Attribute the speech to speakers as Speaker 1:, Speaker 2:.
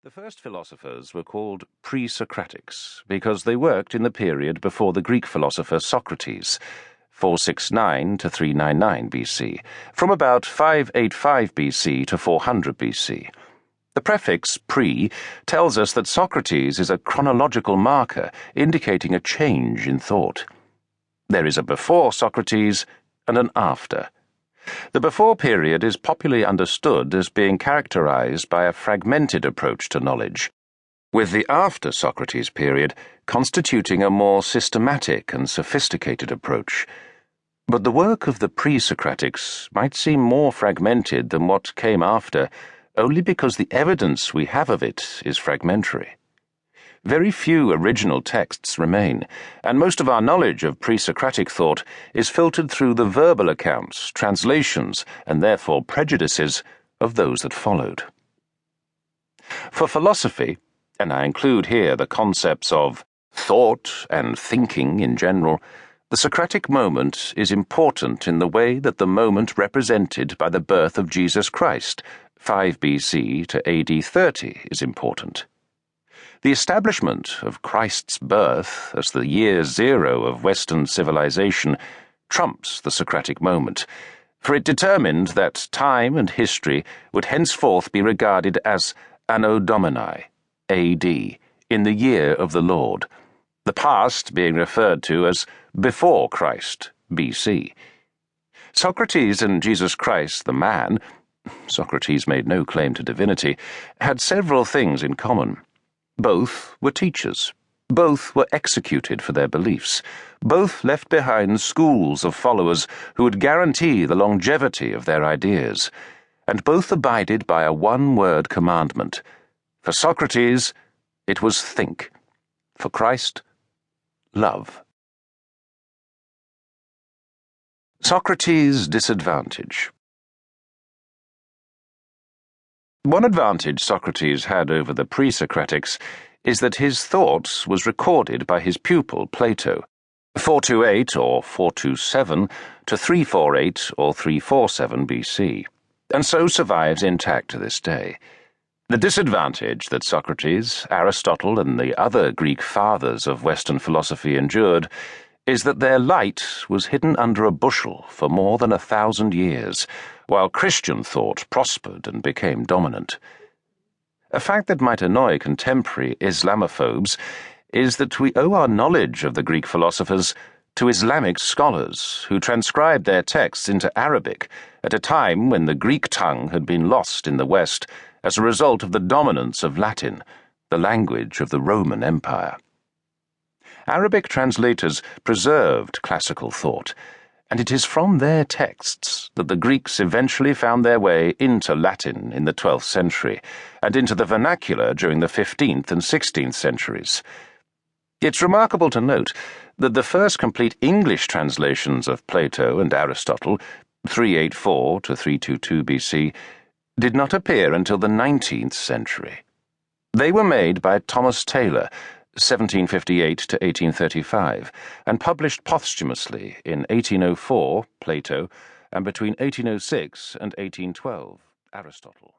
Speaker 1: The first philosophers were called pre-Socratics because they worked in the period before the Greek philosopher Socrates, 469 to 399 BC, from about 585 BC to 400 BC. The prefix pre tells us that Socrates is a chronological marker indicating a change in thought. There is a before Socrates and an after. The before period is popularly understood as being characterized by a fragmented approach to knowledge, with the after Socrates period constituting a more systematic and sophisticated approach. But the work of the pre-Socratics might seem more fragmented than what came after, only because the evidence we have of it is fragmentary. Very few original texts remain, and most of our knowledge of pre-Socratic thought is filtered through the verbal accounts, translations, and therefore prejudices of those that followed. For philosophy, and I include here the concepts of thought and thinking in general, the Socratic moment is important in the way that the moment represented by the birth of Jesus Christ, 5 BC to AD 30, is important. The establishment of Christ's birth as the year zero of Western civilization trumps the Socratic moment, for it determined that time and history would henceforth be regarded as Anno Domini, AD, in the year of the Lord, the past being referred to as before Christ, BC. Socrates and Jesus Christ, the man, Socrates made no claim to divinity, had several things in common. Both were teachers. Both were executed for their beliefs. Both left behind schools of followers who would guarantee the longevity of their ideas. And both abided by a one-word commandment. For Socrates, it was think. For Christ, love. Socrates' disadvantage. One advantage Socrates had over the pre-Socratics is that his thought was recorded by his pupil Plato, 428 or 427 to 348 or 347 BC, and so survives intact to this day. The disadvantage that Socrates, Aristotle, and the other Greek fathers of Western philosophy endured is that their light was hidden under a bushel for more than 1,000 years, while Christian thought prospered and became dominant. A fact that might annoy contemporary Islamophobes is that we owe our knowledge of the Greek philosophers to Islamic scholars who transcribed their texts into Arabic at a time when the Greek tongue had been lost in the West as a result of the dominance of Latin, the language of the Roman Empire. Arabic translators preserved classical thought, and it is from their texts that the Greeks eventually found their way into Latin in the 12th century and into the vernacular during the 15th and 16th centuries. It's remarkable to note that the first complete English translations of Plato and Aristotle, 384 to 322 BC, did not appear until the 19th century. They were made by Thomas Taylor, 1758 to 1835, and published posthumously in 1804, Plato, and between 1806 and 1812, Aristotle.